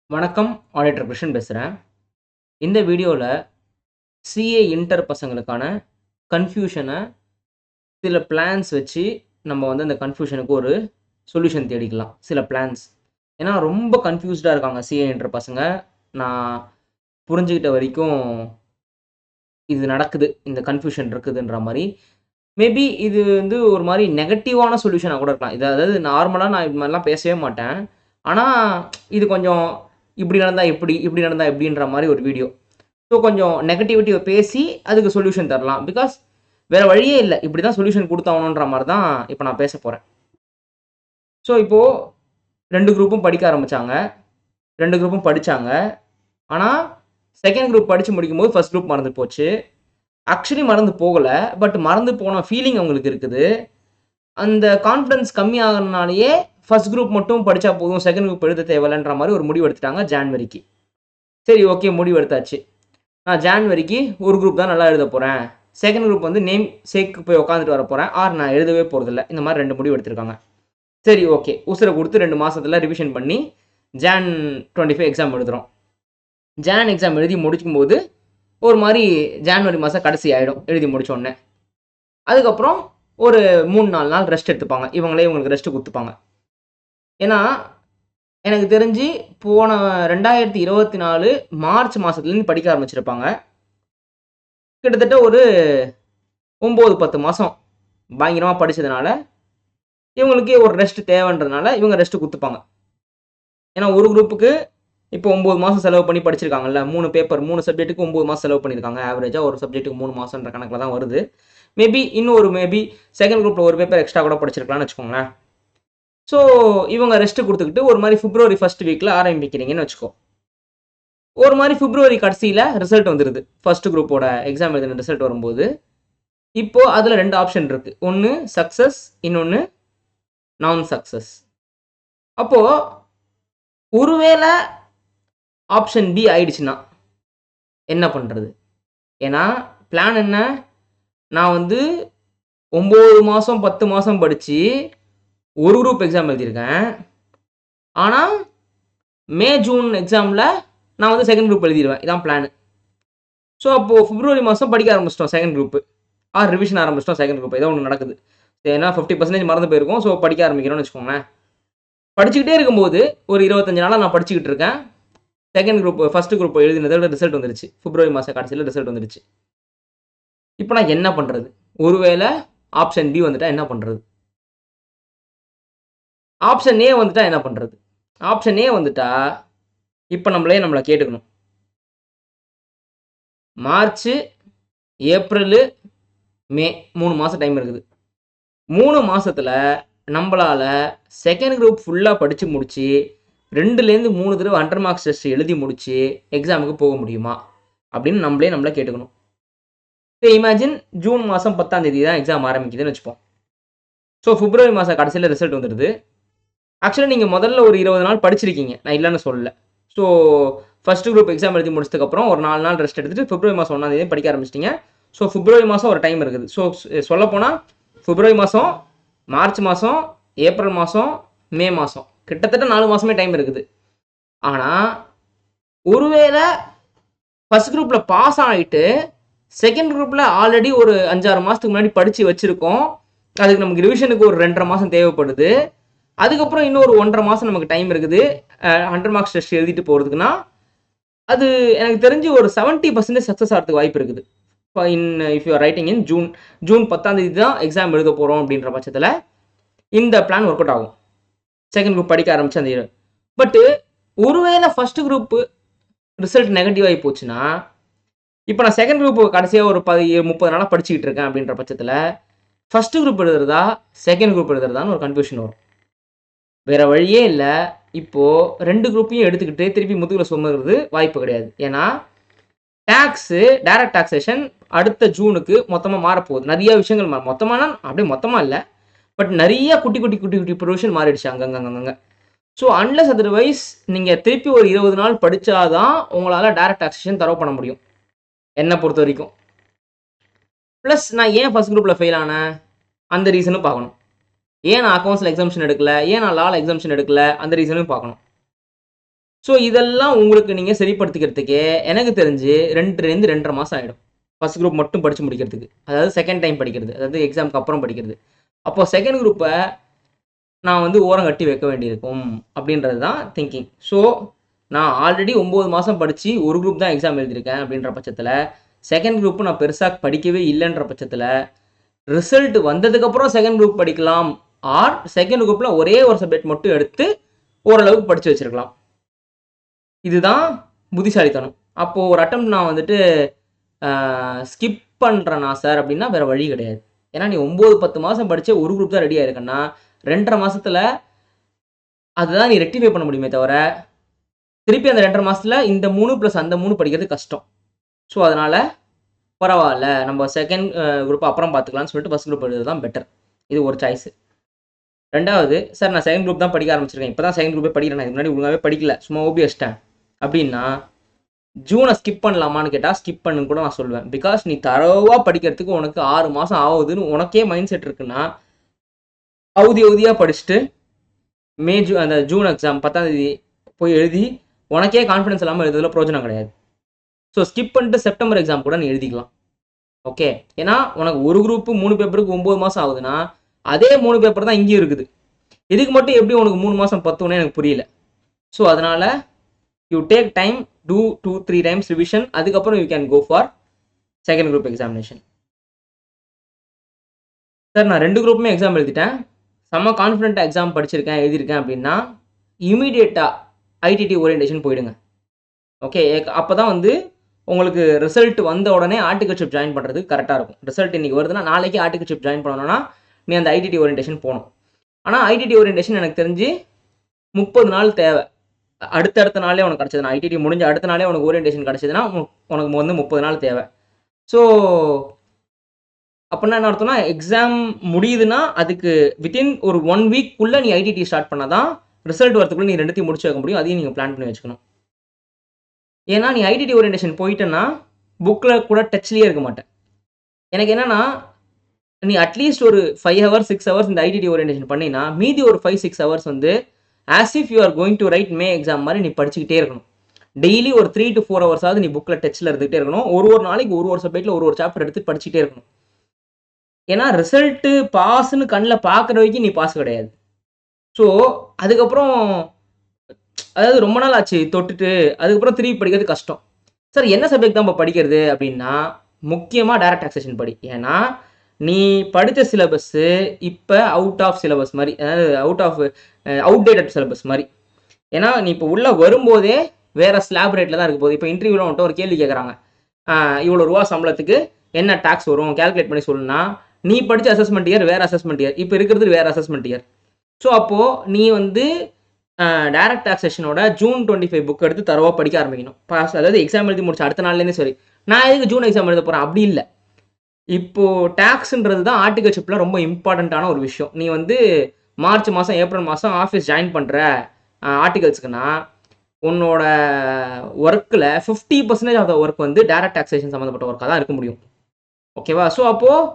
வணக்கம். ஆடிட்டர் கிருஷ்ணன் பேசுறேன். இந்த வீடியோல சிஏ இன்டர் பசங்களுக்கான கன்ஃப்யூஷன சில பிளான்ஸ் வச்சு நம்ம வந்து அந்த கன்ஃப்யூஷனுக்கு ஒரு சொல்யூஷன் தேடிக்கலாம். சில பிளான்ஸ். ஏன்னா ரொம்ப கன்ஃப்யூஸ்டா இருக்காங்க சிஏ இன்டர் பசங்க. நான் புரிஞ்சுகிட்ட வரைக்கும் இது நடக்குது. இந்த கன்ஃப்யூஷன் இருக்குதுன்ற மாரி. மேபி இது வந்து ஒரு மாரி நெகட்டிவான சொல்யூஷனா கூட இருக்கலாம். இது அதாவது நார்மலா நான் இது மாரிலாம் பேசவே மாட்டேன். ஆனா இது கொஞ்சம் இப்படி நடந்தா எப்படி? இப்படி நடந்தா எப்படின்ற மாரி ஒரு வீடியோ. ஸோ கொஞ்சம் நெகட்டிவிட்டிய பேசி அதுக்கு சொல்யூஷன் தரலாம். பிகாஸ் வேற வழியே இல்ல. இப்படி தான் சொல்யூஷன் குடுத்தாகணுன்ற மாரி தான் இப்ப நான் பேசப் போறேன். ஸோ இப்போ 2 குரூப்பும் படிக்க ஆரம்பிச்சாங்க. 2 குரூப்பும் படிச்சாங்க. ஆனா 2ண்ட் குரூப் படிச்சு முடிக்கும்போது 1 குரூப் மறந்து போச்சு. ஆக்சுவலி மறந்து போகல. பட் மறந்து போன ஃபீலிங் அவங்களுக்கு இருக்குது. அந்த கான்ஃபிடன்ஸ் கம்மி ஆகுறனாலேயே 1 குரூப் மட்டும் படிச்சா போதும். 2ண்ட் குரூப் எழுத தேவையில்லன்ற மாரி ஒரு முடிவு எடுத்துட்டாங்க ஜான்வரிக்கு. சரி ஓகே முடிவு எடுத்தாச்சு. நான் ஜான்வரிக்கு ஒரு குரூப் தான் நல்லா எழுதப் போறேன். 2ண்ட் குரூப் வந்து நேம் சேக்கு போய் உட்கார்ந்துட்டு வரப்போறேன். ஆர் நான் எழுதவே போறதில்ல. இந்த மாரி 2 முடிவு எடுத்திருக்காங்க. சரி ஓகே. உசுர குடுத்து 2 மாசத்துல ரிவிஷன் பண்ணி ஜான் 25 எக்ஸாம் எழுதுறோம். ஜான் எக்ஸாம் எழுதி முடிக்கும்போது ஒரு மாரி ஜான்வரி மாசம் கடைசி ஆயிடும். எழுதி முடிச்ச உடனே. அதுக்கப்புறம் ஒரு 3, 4 நாள் ரெஸ்ட் எடுத்துப்பாங்க. இவங்களே இவங்களுக்கு ரெஸ்ட் குடுத்துப்பாங்க. ஏன்னா, எனக்கு தெரிஞ்சு போன 2024 மார்ச் மாசத்துலருந்து படிக்க ஆரம்பிச்சிருப்பாங்க. கிட்டத்தட்ட ஒரு 9, 10 மாசம் பயங்கரமா படிச்சதுனால, இவங்களுக்கு ஒரு ரெஸ்ட் தேவைன்றதுனால இவங்க ரெஸ்ட் குடுத்துப்பாங்க. ஏன்னா ஒரு குரூப்புக்கு இப்போ 9 மாசம் செலவு பண்ணி படிச்சிருக்காங்கல்ல. 3 பேப்பர் 3 சப்ஜெக்ட்க்கு 9 மாசம் செலவு பண்ணியிருக்காங்க. ஆவரேஜா ஒரு சப்ஜெக்ட்க்கு 3 மாசம்ன்ற கணக்குல தான் வருது. மேபி 2ண்ட் குரூப்ல ஒரு பேப்பர் எக்ஸ்ட்ரா கூட படிச்சிருக்கலாம்னு வச்சுக்கோங்களேன். ஸோ இவங்க ரெஸ்ட் குடுத்துக்கிட்டு ஒரு மாரி பிப்ரவரி 1 வீக்ல ஆரம்பிக்கிறீங்கன்னு வச்சுக்கோ. ஒரு மாரி பிப்ரவரி கடைசியில ரிசல்ட் வந்துருது. 1 குரூப்போட எக்ஸாம் எழுதின ரிசல்ட் வரும்போது, இப்போ அதுல 2 ஆப்ஷன் இருக்கு. ஒண்ணு சக்சஸ், இன்னொன்னு நான் சக்சஸ். அப்போ ஒருவேள ஆப்ஷன் பி ஆயிடுச்சுன்னா, என்ன பண்றது? ஏன்னா பிளான் என்ன? நான் வந்து 9 மாசம், 10 மாசம் படிச்சு ஒரு குரூப் எக்ஸாம் எழுதியிருக்கேன். ஆனா மே, ஜூன் எக்ஸாம்ல நான் வந்து 2ண்ட் குரூப் எழுதிருவேன். இதான் பிளான். ஸோ அப்போ பிப்ரவரி மாசம் படிக்க ஆரம்பிச்சிட்டோம் 2ண்ட் குரூப். ஆர் ரிவிஷன் ஆரம்பிச்சிட்டோம் 2ண்ட் குரூப். ஏதோ ஒண்ணு நடக்குது. ஏன்னா 50% மறந்து போயிருக்கும். ஸோ படிக்க ஆரம்பிக்கிறோம்னு வச்சுக்கோங்களேன். படிச்சுக்கிட்டே இருக்கும்போது ஒரு 25 நாளா நான் படிச்சுக்கிட்டு இருக்கேன். 2ண்ட் குரூப் 1 குரூப் எழுதினதோட ரிசல்ட் வந்துருச்சு. பிப்ரவரி மாசம் கடைசியில ரிசல்ட் வந்துருச்சு. இப்ப நான் என்ன பண்றது? ஒருவேள ஆப்ஷன் பி வந்துட்டா என்ன பண்றது? ஆப்ஷன் ஏ வந்துட்டா என்ன பண்றது? ஆப்ஷன் ஏ வந்துட்டா, இப்ப நம்மள கேட்டுக்கணும். மார்ச், ஏப்ரல், மே 3 மாசம் டைம் இருக்குது. 3 மாசத்துல நம்பளால 2ண்ட் குரூப் ஃபுல்லா படிச்சு முடிச்சு 2லேருந்து 3 தடவ 100 மார்க்ஸ் டெஸ்ட் எழுதி முடிச்சு எக்ஸாமுக்கு போக முடியுமா? அப்படின்னு நம்மள கேட்டுக்கணும். இமேஜின் ஜூன் மாசம் 10ஆம் தேதி தான் எக்ஸாம் ஆரம்பிக்குதுன்னு வச்சுப்போம். ஸோ பிப்ரவரி மாசம் கடைசியில ரிசல்ட் வந்துருது. ஆக்சுவலா நீங்க முதல்ல ஒரு 20 நாள் படிச்சிருக்கீங்க. நான் இல்லன்னு சொல்லல. ஸோ 1 குரூப் எக்ஸாம் எழுதி முடிச்சதுக்கு அப்புறம் ஒரு 4 நாள் ரெஸ்ட் எடுத்துட்டு பிப்ரவரி மாசம் 1ஆம் தேதி படிக்க ஆரம்பிச்சிட்டீங்க. ஸோ பிப்ரவரி மாசம் ஒரு டைம் இருக்குது. ஸோ சொல்லப்போனா பிப்ரவரி மாசம், மார்ச் மாசம், ஏப்ரல் மாசம், மே மாசம் கிட்டத்தட்ட 4 மாசமே டைம் இருக்குது. ஆனா ஒருவேள 1 குரூப்ல பாஸ் ஆயிட்டு 2ண்ட் குரூப்ல ஆல்ரெடி ஒரு 5, 6 மாசத்துக்கு முன்னாடி படிச்சு வச்சிருக்கோம். அதுக்கு நமக்கு ரிவிஷனுக்கு ஒரு 2 1/2 மாசம் தேவைப்படுது. அதுக்கப்புறம் இன்னொரு 1 1/2 மாசம் நமக்கு டைம் இருக்குது. 100 மார்க்ஸ் டெஸ்ட் எழுதிட்டு போறதுக்குன்னா, அது எனக்கு தெரிஞ்சு ஒரு 70% சக்சஸ் ஆறதுக்கு வாய்ப்பு இருக்குது. If you are writing in June. June 10ஆம் தேதி தான் எக்ஸாம் எழுத போறோம் அப்படின்ற பட்சத்துல இந்த பிளான் ஒர்க் அவுட் ஆகும். 2ண்ட் குரூப் படிக்க ஆரம்பிச்சு அந்த இயர். பட் ஒருவேளை 1 குரூப் ரிசல்ட் நெகட்டிவ் ஆகி போச்சுன்னா, இப்ப நான் 2ண்ட் குரூப் கடைசியா ஒரு 30 நாளா படிச்சுக்கிட்டு இருக்கேன் அப்படின்ற பட்சத்துல 1 குரூப் எழுதுறதா, 2ண்ட் குரூப் எழுதுறதான்னு ஒரு கன்ஃபியூஷன் வரும். வேற வழியே இல்ல. இப்போ 2 குரூப்பையும் எடுத்துக்கிட்டு திருப்பி முதுகுல சுமக்கிறது வாய்ப்பு கிடையாது. ஏன்னா டாக்ஸ், டைரக்ட் டாக்ஸேஷன் அடுத்த ஜூனுக்கு மொத்தமா மாறப்போகுது. நெறைய விஷயங்கள் மொத்தமானா அப்படியே மொத்தமா இல்ல. பட் நெறைய குட்டி ப்ரொவிஷன் மாறிடுச்சு அங்கங்க. ஸோ அன்லெஸ் அதர்வைஸ் நீங்க திருப்பி ஒரு 20 நாள் படிச்சா தான் உங்களால டைரக்ட் டாக்ஸேஷன் தரவு பண்ண முடியும். என்ன பொறுத்தவரைக்கும். பிளஸ் நான் ஏன் 1 குரூப்ல ஃபெயில் ஆனேன்? அந்த ரீசனும் பார்க்கணும். ஏன் நான் அக்கவுண்ட்ஸ்ல எக்ஸம்ஷன் எடுக்கல? ஏன் நான் லால எக்ஸம்ஷன் எடுக்கல? அந்த ரீசனும் பார்க்கணும். ஸோ இதெல்லாம் உங்களுக்கு நீங்கள் சரிப்படுத்திக்கிறதுக்கே எனக்கு தெரிஞ்சு 2 to 2.5 மாதம் ஆகிடும். ஃபர்ஸ்ட் குரூப் மட்டும் படித்து முடிக்கிறதுக்கு, அதாவது செகண்ட் டைம் படிக்கிறது, அதாவது எக்ஸாமுக்கு அப்புறம் படிக்கிறது. அப்போது செகண்ட் குரூப்பை நான் வந்து ஓரம் கட்டி வைக்க வேண்டியிருக்கும் அப்படின்றது தான் திங்கிங். ஸோ நான் ஆல்ரெடி 9 மாதம் படித்து ஒரு குரூப் தான் எக்ஸாம் எழுதியிருக்கேன் அப்படின்ற பட்சத்தில், செகண்ட் குரூப்பு நான் பெருசாக படிக்கவே இல்லைன்ற பட்சத்தில், ரிசல்ட் வந்ததுக்கப்புறம் செகண்ட் குரூப் படிக்கலாம், ஆர் செகண்ட் குரூப்பில் ஒரே ஒரு சப்ஜெக்ட் மட்டும் எடுத்து ஓரளவுக்கு படித்து வச்சுருக்கலாம். இதுதான் புத்திசாலித்தனம். அப்போது ஒரு அட்டம் நான் வந்துட்டு ஸ்கிப் பண்ணுறேனா சார் அப்படின்னா வேறு வழி கிடையாது. ஏன்னா நீ 9-10 மாதம் படித்து ஒரு குரூப் தான் ரெடியாக இருக்குன்னா 2.5 மாதத்தில் அதுதான் நீ ரெக்டிஃபை பண்ண முடியுமே தவிர, திருப்பி அந்த 2.5 மாதத்தில் இந்த 3 + அந்த 3 படிக்கிறது கஷ்டம். ஸோ அதனால் பரவாயில்ல, நம்ம செகண்ட் குரூப் அப்புறம் பார்த்துக்கலாம்னு சொல்லிட்டு ஃபஸ்ட் குரூப் எழுதுறது தான் பெட்டர். இது ஒரு சாய்ஸு. ரெண்டாவது, சார் நான் செகண்ட் குரூப் தான் படிக்க ஆரம்பிச்சிருக்கேன், இப்போ தான் செகண்ட் குரூப்பே படிக்கிறேன், நான் இதுக்கு முன்னாடி ஒழுங்காகவே படிக்கல, சும்மா ஓபி வச்சிட்டேன் அப்படின்னா ஜூனை ஸ்கிப் பண்ணலாமான்னு கேட்டால் ஸ்கிப் பண்ணுன்னு கூட நான் சொல்லுவேன். பிகாஸ் நீ தரவாக படிக்கிறதுக்கு உனக்கு 6 மாதம் ஆகுதுன்னு உனக்கே மைண்ட் செட் இருக்குன்னா, அவதியாக படிச்சுட்டு அந்த ஜூன் எக்ஸாம் 10ஆம் தேதி போய் எழுதி உனக்கே கான்ஃபிடன்ஸ் இல்லாமல் எழுதுறதுல பிரோஜனம் கிடையாது. ஸோ ஸ்கிப் பண்ணிட்டு செப்டம்பர் எக்ஸாம் கூட நீ எழுதிக்கலாம். ஓகே, ஏன்னா உனக்கு ஒரு குரூப்பு 3 பேப்பருக்கு 9 மாதம் ஆகுதுன்னா அதே 3 பேப்பர் தான் இங்கேயும் இருக்குது. இதுக்கு மட்டும் எப்படி உனக்கு 3 மாதம் பத்தும்னு எனக்கு புரியல. ஸோ அதனால் you take time, do 2-3 times revision, அதுக்கப்புறம் you can go for second group examination. Sir நான் 2 குரூப்புமே எக்ஸாம் எழுதிட்டேன், செம்ம கான்ஃபிடென்ட்டாக எக்ஸாம் படிச்சிருக்கேன் எழுதியிருக்கேன் அப்படின்னா இமீடியட்டாக ஐடிடி ஓரியன்டேஷன் போயிடுங்க. ஓகே, அப்போ தான் வந்து உங்களுக்கு ரிசல்ட் வந்த உடனே ஆர்டிகல்ஷிப் ஜாயின் பண்ணுறது கரெக்டாக இருக்கும். ரிசல்ட் இன்றைக்கி வருதுன்னா நாளைக்கு ஆர்டிகல்ஷிப் ஜாயின் பண்ணணும்னா நீ அந்த ஐடிடி ஓரியன்டேஷன் போகணும். ஆனால் ஐடிடி ஓரியன்டேஷன் எனக்கு தெரிஞ்சு 30 நாள் தேவை. அடுத்த நாளே உனக்கு கிடச்சதுன்னா, ஐடிடி முடிஞ்ச அடுத்த நாளே உனக்கு ஓரியன்டேஷன் கிடச்சதுன்னா உனக்கு வந்து 30 நாள் தேவை. ஸோ அப்படின்னா என்ன அர்த்தம்னா, எக்ஸாம் முடியுதுன்னா அதுக்கு வித்தின் ஒரு 1 வீக்குள்ளே நீ ஐடிடி ஸ்டார்ட் பண்ணால் தான் ரிசல்ட் வரதுக்குள்ளே நீ 2த்தையும் முடிச்சு வைக்க முடியும். அதையும் நீங்கள் பிளான் பண்ணி வச்சுக்கணும். ஏன்னா நீ ஐடிடி ஓரியன்டேஷன் போயிட்டேன்னா புக்கில் கூட டச்லேயே இருக்க மாட்டேன். எனக்கு என்னென்னா, நீ அட்லீஸ்ட் ஒரு 5 hours 6 hours இந்த ஐடிடி ஓரியன்டேஷன் பண்ணினா மீதி ஒரு 5-6 hours வந்து as if you are going to right May exam மாதிரி நீ படிச்சுக்கிட்டே இருக்கணும். டெய்லி ஒரு 3 to 4 hours ஆகுது நீ புக்கில் டச்சில் இருந்துகிட்டே இருக்கணும். ஒரு நாளைக்கு ஒரு சப்ஜெக்டில் ஒரு சாப்டர் எடுத்து படிச்சுட்டே இருக்கணும். ஏன்னா ரிசல்ட்டு பாஸ்ன்னு கண்ணில் பார்க்குற வரைக்கும் நீ பாஸ் கிடையாது. ஸோ அதுக்கப்புறம் அதாவது ரொம்ப நாள் ஆச்சு தொட்டுட்டு அதுக்கப்புறம் திருப்பி படிக்கிறது கஷ்டம். சார் என்ன சப்ஜெக்ட் தான் இப்போ படிக்கிறது அப்படின்னா, முக்கியமாக டைரக்ட் டாக்ஸேஷன் படி. ஏன்னா நீ படித்த சிலபஸ்ஸு இப்போ அவுட் ஆஃப் சிலபஸ் மாதிரி, அதாவது அவுட்டேட்டட் சிலபஸ் மாதிரி. ஏன்னா நீ இப்போ உள்ளே வரும்போதே வேறு ஸ்லாப் ரேட்டில் தான் இருக்க போகுது. இப்போ இன்டர்வியூவில் வந்துட்டு ஒரு கேள்வி கேட்குறாங்க, இவ்வளோ ரூபா சம்பளத்துக்கு என்ன டேக்ஸ் வரும் கேல்குலேட் பண்ணி சொல்லுன்னா, நீ படித்த அசஸ்மெண்ட் இயர் வேறு அசஸ்மெண்ட் இயர், இப்போ இருக்கிறது வேறு அசஸ்மெண்ட் இயர். ஸோ அப்போது நீ வந்து டைரக்ட் டாக்ஸேஷனோட June 25 புக் எடுத்து தரவாக படிக்க ஆரம்பிக்கணும். பாஸ், அதாவது எக்ஸாம் எழுதி முடிச்சு அடுத்த நாள்லேருந்தே சரி, நான் எதுக்கு ஜூன் எக்ஸாம் எழுத போகிறேன் அப்படி இல்லை. இப்போது டேக்ஸுன்றது தான் ஆர்டிகல்ஷிப்பில் ரொம்ப இம்பார்ட்டண்ட்டான ஒரு விஷயம். நீ வந்து மார்ச் மாதம் ஏப்ரல் மாதம் ஆஃபீஸ் ஜாயின் பண்ணுற ஆர்டிகல்ஸுக்குன்னா உன்னோட ஒர்க்கில் 50% ஆஃப் த ஒர்க் வந்து டைரக்ட் டாக்ஸேஷன் சம்மந்தப்பட்ட ஒர்க்காக தான் இருக்க முடியும். ஓகேவா? ஸோ அப்போது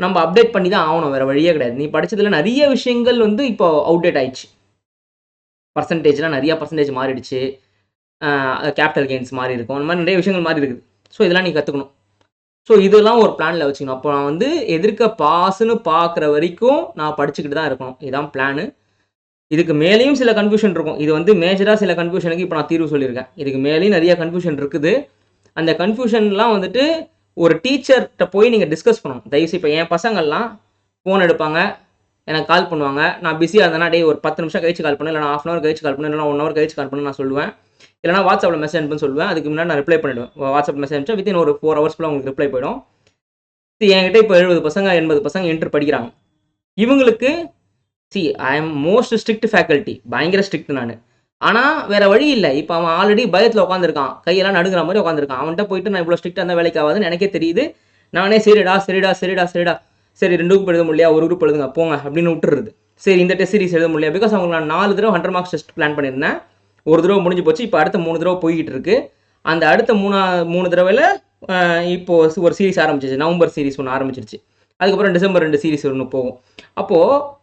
நம்ம அப்டேட் பண்ணி தான் ஆகணும், வேறு வழியே கிடையாது. நீ படித்ததில் நிறைய விஷயங்கள் வந்து இப்போ அவுடேட் ஆயிடுச்சு. பர்சன்டேஜ்லாம் நிறையா பர்சன்டேஜ் மாறிடுச்சு, கேபிட்டல் கெயின்ஸ் மாறி இருக்கும், அந்த மாதிரி நிறைய விஷயங்கள் மாறி இருக்குது. ஸோ இதெல்லாம் நீ கற்றுக்கணும். ஸோ இதெல்லாம் ஒரு பிளானில் வச்சுக்கணும். அப்போ நான் வந்து எதிர்க்க பாஸ்ன்னு பார்க்குற வரைக்கும் நான் படிச்சுக்கிட்டு தான் இருக்கணும். இதுதான் பிளானு. இதுக்கு மேலேயும் சில கன்ஃபியூஷன் இருக்கும். இது வந்து மேஜராக சில கன்ஃபியூஷனுக்கு இப்போ நான் தீர்வு சொல்லியிருக்கேன். இதுக்கு மேலேயும் நிறையா கன்ஃபியூஷன் இருக்குது. அந்த கன்ஃபியூஷன்லாம் வந்துட்டு ஒரு டீச்சர்கிட்ட போய் நீங்கள் டிஸ்கஸ் பண்ணணும். தயவுசெய்து இப்போ என் பசங்கள்லாம் ஃபோன் எடுப்பாங்க, எனக்கு கால் பண்ணுவாங்க. நான் பிஸியாக இருந்தேன்னா டே ஒரு 10 நிமிஷம் கழிச்சு கால் பண்ணு, இல்லை நான் 1/2 hour கழிச்சு கால் பண்ணு, இல்லைனா 1 hour கழிச்சு கால் பண்ணு நான் சொல்லுவேன். இல்லைனா வாட்ஸ்அப்பில் மெசேஜ் அனுப்புன்னு சொல்லுவேன். அதுக்கு முன்னாடி நான் ரிப்ளை பண்ணிவிடுவேன். வாட்ஸ்அப் மெசேஜ் அனுப்பிச்சா வித்தின் ஒரு 4 hours உங்களுக்கு ரிப்ளை போயிடும். என்கிட்ட இப்போ 70 பசங்க 80 பசங்க இன்டர் படிக்கிறாங்க. இவங்களுக்கு I am most strict faculty, பயங்கர ஸ்ட்ரிக்ட் நான். ஆனால் வேறு வழி இல்லை. இப்போ அவன் ஆல்ரெடி பயத்தில் உட்காந்துருக்கான், கையெல்லாம் நடுங்கிற மாதிரி உட்காந்துருக்கான். அவன்கிட்ட போயிட்டு நான் இவ்வளோ ஸ்ட்ரிக்டாக இருந்தால் வேலைக்கு ஆகாதுன்னு எனக்கே தெரியுது. நானே சரிடா சரி 2 குரூப் எழுத முடியல, ஒரு குரூப் எழுதுங்க போங்க அப்படின்னு விட்டுருது. சரி இந்த டெஸ்ட் சீரிஸ் எழுத முடியல, பிகாஸ் அவங்க நான் 4 தடவை 100 marks டெஸ்ட் பிளான் பண்ணியிருந்தேன். ஒரு தடவை முடிஞ்சு போச்சு, இப்போ அடுத்த 3 தடவை போய்கிட்டு இருக்கு. அந்த அடுத்த 3 தடவையில் இப்போது ஒரு சீரிஸ் ஆரம்பிச்சிச்சு, நவம்பர் சீரிஸ் ஒன்று ஆரம்பிச்சிருச்சு. அதுக்கப்புறம் டிசம்பர் 2 சீரிஸ் ஒன்று போகும். அப்போது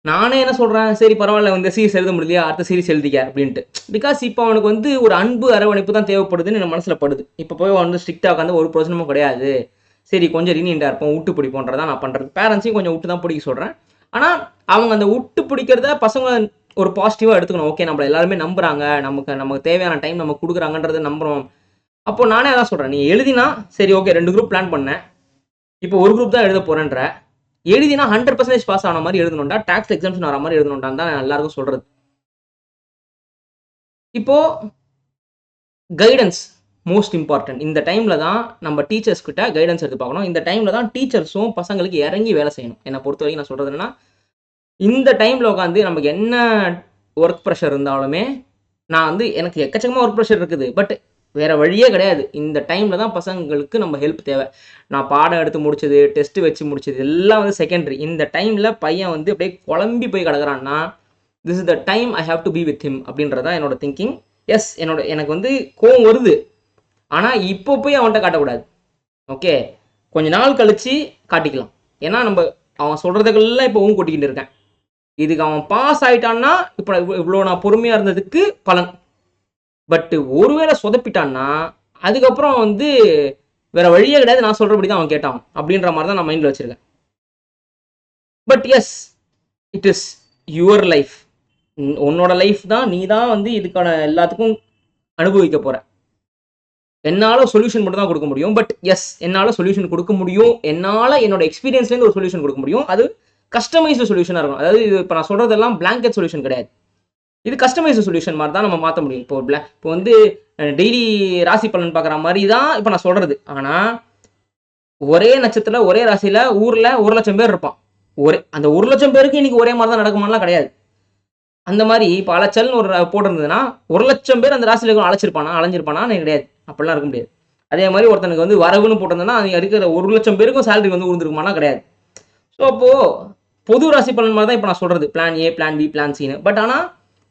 நானே என்ன சொல்கிறேன், சரி பரவாயில்ல இந்த சீரிஸ் எழுத முடியலையா அடுத்த சீரிஸ் எழுதிக்க அப்படின்ட்டு. பிகாஸ் இப்போ அவனுக்கு வந்து ஒரு அன்பு அரவணைப்பு தான் தேவைப்படுதுன்னு என் மனசில் படுது. இப்போ போய் வந்து ஸ்ட்ரிக்டாக உட்காந்து ஒரு பிரச்சனமும் கிடையாது, சரி கொஞ்சம் லீனியண்டாக இருப்போம், விட்டு பிடிப்போன்றதான் நான் பண்ணுறது. பேரண்ட்ஸையும் கொஞ்சம் விட்டு தான் பிடிக்க சொல்கிறேன். ஆனால் அவங்க அந்த விட்டு பிடிக்கிறத பசங்க ஒரு பாசிட்டிவாக எடுத்துக்கணும். ஓகே நம்மள எல்லாருமே நம்புறாங்க, நமக்கு தேவையான டைம் நமக்கு கொடுக்குறாங்கன்றதை நம்புகிறோம். அப்போ நானே அதான் சொல்கிறேன், நீ எழுதினா சரி ஓகே 2 குரூப் பிளான் பண்ணேன், இப்போ ஒரு குரூப் தான் எழுத போகிறேன்ற, எழுதினா 100% பாஸ் ஆன மாதிரி எழுதணும்டா, டாக்ஸ் எக்ஸாம்ஷன் வர மாதிரி எழுதணும்டான்னு தான் எல்லாருக்கும் சொல்கிறது. இப்போ கைடன்ஸ் மோஸ்ட் இம்பார்ட்டன்ட். இந்த டைமில் தான் நம்ம டீச்சர்ஸ் கிட்ட கைடன்ஸ் எடுத்து பார்க்கணும். இந்த டைமில் தான் டீச்சர்ஸும் பசங்களுக்கு இறங்கி வேலை செய்யணும். என்னை பொறுத்த வரைக்கும் நான் சொல்கிறது என்னன்னா, இந்த டைமில் உட்காந்து நமக்கு என்ன ஒர்க் ப்ரெஷர் இருந்தாலுமே, நான் வந்து எனக்கு எக்கச்சக்கமாக ஒர்க் ப்ரெஷர் இருக்குது, பட் வேறு வழியே கிடையாது. இந்த டைமில் தான் பசங்களுக்கு நம்ம ஹெல்ப் தேவை. நான் பாடம் எடுத்து முடிச்சது, டெஸ்ட்டு வச்சு முடிச்சது எல்லாம் வந்து செகண்டரி. இந்த டைமில் பையன் வந்து அப்படியே குழம்பி போய் கிடக்குறான்னா, this is the time I have to be with him அப்படின்றதான் என்னோட திங்கிங். எஸ் எனக்கு வந்து கோவம் வருது, ஆனால் இப்போ போய் அவன்கிட்ட காட்டக்கூடாது. ஓகே கொஞ்ச நாள் கழித்து காட்டிக்கலாம். ஏன்னா நம்ம அவன் சொல்கிறதுக்கெல்லாம் இப்போ கொட்டிக்கிட்டு இருக்கேன். இதுக்கு அவன் பாஸ் ஆகிட்டான்னா இப்போ இவ்வளோ நான் பொறுமையாக இருந்ததுக்கு பலன். பட் ஒருவேளை சொதப்பிட்டான்னா அதுக்கப்புறம் வந்து வேற வழியே கிடையாது, நான் சொல்கிறபடி தான் அவன் கேட்டான் அப்படின்ற மாதிரி தான் நான் மைண்டில் வச்சுருக்கேன். But S it is your life, உன்னோட லைஃப் தான், நீ தான் வந்து இதுக்கான எல்லாத்துக்கும் அனுபவிக்க போகிற. என்னால் சொல்யூஷன் மட்டும் தான் கொடுக்க முடியும். பட் எஸ் என்னால் சொல்யூஷன் கொடுக்க முடியும், என்னால் என்னோட எக்ஸ்பீரியன்ஸ்லேருந்து ஒரு சொல்யூஷன் கொடுக்க முடியும். அது கஸ்டமைஸ்டு சொல்யூஷனாக இருக்கும். அதாவது இது இப்போ நான் சொல்கிறதெல்லாம் பிளாங்கெட் சொல்யூஷன் கிடையாது, இது கஸ்டமைஸ்டு சொல்யூஷன் மாதிரி தான் நம்ம மாற்ற முடியும். இப்போ வந்து டெய்லி ராசி பலன் பார்க்குற மாதிரி தான் இப்போ நான் சொல்கிறது. ஆனால் ஒரே நட்சத்திரத்தில் ஒரே ராசியில் ஊரில் 1,00,000 பேர் இருப்பான். அந்த 1,00,000 பேருக்கு இன்னைக்கு ஒரே மாதிரி தான் நடக்குமாலாம் கிடையாது. அந்த மாதிரி இப்போ அலைச்சல்னு ஒரு போட்டிருந்ததுன்னா 1,00,000 பேர் அந்த ராசியில் அலைஞ்சிருப்பானா கிடையாது, அப்படிலாம் இருக்க முடியாது. அதே மாதிரி ஒருத்தனுக்கு வந்து வரவுன்னு போட்டிருந்தேன்னா அது இருக்கிற 1,00,000 பேருக்கும் சேலரி வந்து விழுந்துருக்குமானா கிடையாது. ஸோ அப்போது பொது ராசி பலன் மாதிரி தான் இப்போ நான் சொல்கிறது, plan A, plan B, plan சின்னு. பட் ஆனால்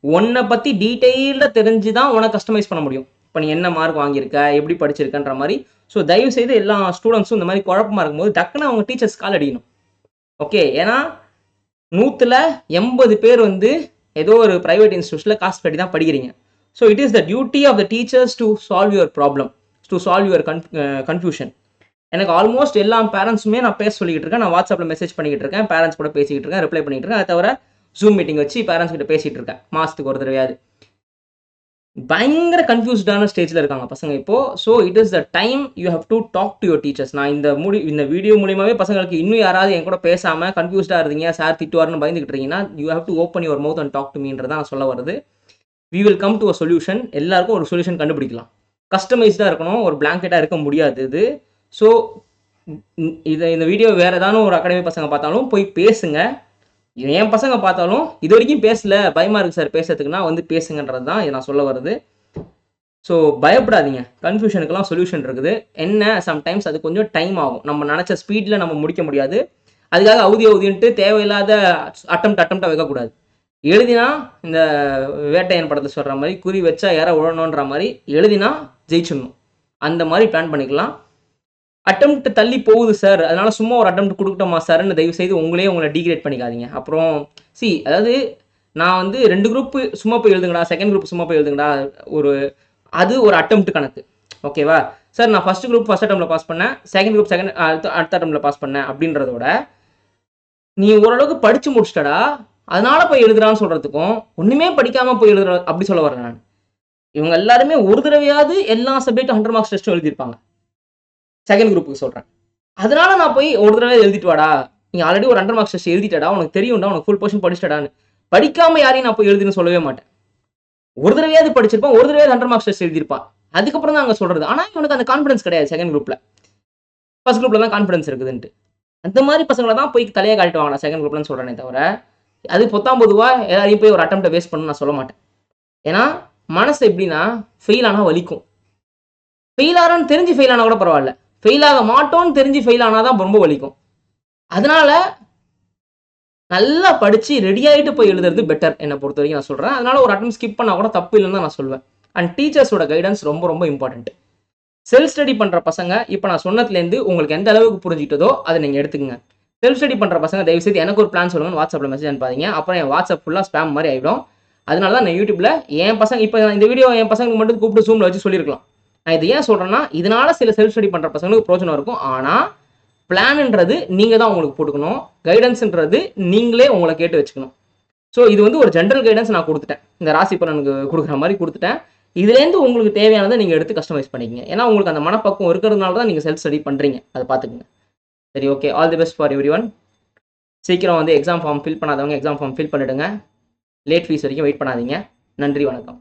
உன்னை பற்றி டீட்டெயில்டாக தெரிஞ்சு தான் உனக்கு கஸ்டமைஸ் பண்ண முடியும். இப்போ நீ என்ன மார்க் வாங்கியிருக்க, எப்படி படிச்சிருக்கன்ற மாதிரி. ஸோ தயவு செய்து எல்லா ஸ்டூடெண்ட்ஸும் இந்த மாதிரி குழப்பமாக இருக்கும்போது டக்குன்னு அவங்க டீச்சர்ஸ் கால் அடிக்கணும். ஓகே ஏன்னா 100ல் 80 பேர் வந்து ஏதோ ஒரு ப்ரைவேட் இன்ஸ்டியூஷனில் காசு கட்டி தான் படிக்கிறீங்க. So it is the duty of the teachers to solve your problem, to solve your confusion. எனக்கு ஆல்மோஸ்ட் எல்லா பேரண்ட்ஸுமே நான் பேச சொல்லிக்கிட்டு இருக்கேன். நான் வாட்ஸ்அப்பில் மெசேஜ் பண்ணிக்கிட்டு இருக்கேன், பேரண்ட்ஸ் கூட பேசிக்கிட்டு இருக்கேன், ரிப்ளை பண்ணிக்கிட்டு இருக்கேன். அதை தவிர ஜூம் மீட்டிங் வச்சு பேரண்ட்ஸ் கிட்ட பேசிகிட்டு இருக்கேன் மாதத்துக்கு ஒரு தடவையாது. பயங்கர கன்ஃபியூஸ்டான ஸ்டேஜில் இருக்காங்க பசங்க இப்போது. So it is the time you have to talk to your teachers. நான் இந்த வீடியோ மூலியமாகவே பசங்களுக்கு இன்னும் யாராவது என் கூட பேசாமல் கன்ஃபியூஸ்டாக இருந்தீங்க, சார் திட்டுவார்னு பயந்துக்கிட்டு இருக்கீங்கன்னா, you have to open your mouth and talk to மீன்றதான் நான் சொல்ல வருது. We will come to a solution. எல்லாருக்கும் ஒரு சொல்யூஷன் கண்டுபிடிக்கலாம். கஸ்டமைஸ்டாக இருக்கணும், ஒரு பிளாங்கெட்டாக இருக்க முடியாது இது. ஸோ இந்த வீடியோ வேறு ஏதாவது ஒரு அகாடமி பசங்க பார்த்தாலும் போய் பேசுங்க. என் பசங்க பார்த்தாலும் இது வரைக்கும் பேசல, பயமாக இருக்குது சார் பேசுறதுக்குன்னா வந்து பேசுங்கன்றது தான் இதை நான் சொல்ல வருது. ஸோ பயப்படாதீங்க, கன்ஃபியூஷனுக்கெல்லாம் சொல்யூஷன் இருக்குது. என்ன சம்டைம்ஸ் அது கொஞ்சம் டைம் ஆகும், நம்ம நினச்ச ஸ்பீடில் நம்ம முடிக்க முடியாது. அதுக்காக அவுதின்ட்டு தேவையில்லாத அட்டம்ப்டாக வைக்கக்கூடாது. எழுதினா இந்த வேட்டையன் படத்தை சொல்கிற மாதிரி குறி வச்சா யாரை உழணுன்ற மாதிரி எழுதினா ஜெயிச்சிடணும், அந்த மாதிரி பிளான் பண்ணிக்கலாம். அட்டெம்ப்ட் தள்ளி போகுது சார், அதனால சும்மா ஒரு அட்டெம்ப்ட் கொடுக்கட்டோமா சார்னு தயவு செய்து உங்களை டீக்ரேட் பண்ணிக்காதீங்க. அப்புறம் அதாவது நான் வந்து 2 குரூப் சும்மா போய் எழுதுங்கடா, செகண்ட் குரூப் சும்மா போய் எழுதுங்கடா, அது ஒரு அட்டெம்ப்ட் கணக்கு. ஓகேவா சார், நான் ஃபர்ஸ்ட் குரூப் ஃபர்ஸ்ட் அட்டெம்ப்ட்ல பாஸ் பண்ணேன், செகண்ட் குரூப் அடுத்த அட்டெம்ப்ட்ல பாஸ் பண்ணேன் அப்படின்றதோட நீ ஓரளவுக்கு படிச்சு முடிச்சிட்டடா அதனால போய் எழுதுறான்னு சொல்றதுக்கும் ஒண்ணுமே படிக்காம போய் எழுதுற அப்படி சொல்ல வரேன் நான். இவங்க எல்லாருமே ஒரு தடவையாவது எல்லா சப்ஜெக்ட் 100 மார்க்ஸ் டெஸ்ட்டும் எழுதியிருப்பாங்க, செகண்ட் குரூப்புக்கு சொல்கிறேன். அதனால நான் போய் ஒரு தடவை எழுதிட்டு வாடா, நீ ஆல்ரெடி ஒரு 100 மார்க்ஸ் டெஸ்ட் எழுதிட்டடா, உனக்கு தெரியும்டா, உனக்கு ஃபுல் போர்ஷன் படிச்சிட்டடான்னு படிக்காம யாரையும் நான் போய் எழுதுன்னு சொல்லவே மாட்டேன். ஒரு தடவையாவது படிச்சிருப்பான், ஒரு தடவையாவது 100 மார்க்ஸ் டெஸ்ட் எழுதியிருப்பான், அதுக்கப்புறம் தான் அங்கே சொல்றது. ஆனால் இவனுக்கு அந்த கான்ஃபிடன்ஸ் கிடையாது செகண்ட் குரூப்ல, ஃபர்ஸ்ட் குரூப்ல தான் கான்ஃபிடன்ஸ் இருக்குதுன்ட்டு. அந்த மாதிரி பசங்களை தான் போய் தலையை காட்டுவாங்க நான் செகண்ட் குரூப்லன்னு சொல்றேனே தவிர, அது பொதுவா எல்லாரையும் போய் ஒரு அட்டெம்ப்டை வேஸ்ட் பண்ண நான் சொல்ல மாட்டேன். ஏன்னா மனசு எப்படின்னா ஃபெயில் ஆனால் வலிக்கும். ஃபெயில் ஆறான்னு தெரிஞ்சு ஃபெயில் ஆனால் கூட பரவாயில்ல, ஃபெயில் ஆக மாட்டோம்னு தெரிஞ்சு ஃபெயில் ஆனால் ரொம்ப வலிக்கும். அதனால நல்லா படிச்சு ரெடி ஆகிட்டு போய் எழுதுறது பெட்டர் என்னை பொறுத்த வரைக்கும் நான் சொல்றேன். அதனால ஒரு அட்டம் ஸ்கிப் பண்ணா கூட தப்பு இல்லைன்னு தான் நான் சொல்வேன். அண்ட் டீச்சர்ஸோட கைடன்ஸ் ரொம்ப இம்பார்ட்டன்ட். செல்ஃப் ஸ்டடி பண்ற பசங்க இப்போ நான் சொன்னதுலேருந்து உங்களுக்கு எந்த அளவுக்கு புரிஞ்சுக்கிட்டதோ அதை நீங்க எடுத்துக்கங்க. செல்ஃப் ஸ்டடி பண்ணுற பசங்க தயவுசெய்து எனக்கு ஒரு பிளான் சொல்லுங்கன்னு வாட்ஸ்அப்பில் மெசேஜ் அனுப்பாதீங்க. அப்புறம் என் வாட்ஸ்அப் ஃபுல்லாக ஸ்பேம் மாதிரி ஆகிடும். அதனால தான் நான் யூடியூப்பில் என் பசங்க இப்போ இந்த வீடியோ என் பசங்களுக்கு மட்டும் கூப்பிட்டு ஜூமில் வச்சு சொல்லியிருக்கலாம். நான் இது ஏன் சொல்கிறேன்னா, இதனால சில செல்ஃப் ஸ்டடி பண்ணுற பசங்களுக்கு பிரோஜனம் இருக்கும். ஆனால் பிளான்ன்றது நீங்கள் தான் உங்களுக்கு போட்டுக்கணும். கைடன்ஸ்ன்றது நீங்களே உங்களை கேட்டு வச்சுக்கணும். ஸோ இது வந்து ஒரு ஜென்ரல் கைடன்ஸ் நான் கொடுத்துட்டேன். இந்த ராசி பலனுக்கு கொடுக்குற மாதிரி கொடுத்துட்டேன். இதுலேருந்து உங்களுக்கு தேவையானதை நீங்கள் எடுத்து கஸ்டமைஸ் பண்ணிக்கங்க. ஏன்னா உங்களுக்கு அந்த மனப்பக்குவம் இருக்கிறதுனால தான் நீங்கள் செல்ஃப் ஸ்டடி பண்ணுறீங்க. அதை பார்த்துக்குங்க. சரி, okay. All the best for everyone. சீக்கிரம் வந்து எக்ஸாம் ஃபார்ம் ஃபில் பண்ணாதவங்க எக்ஸாம் ஃபார்ம் ஃபில் பண்ணிடுங்க. லேட் ஃபீஸ் வரைக்கும் வெயிட் பண்ணாதீங்க. நன்றி, வணக்கம்.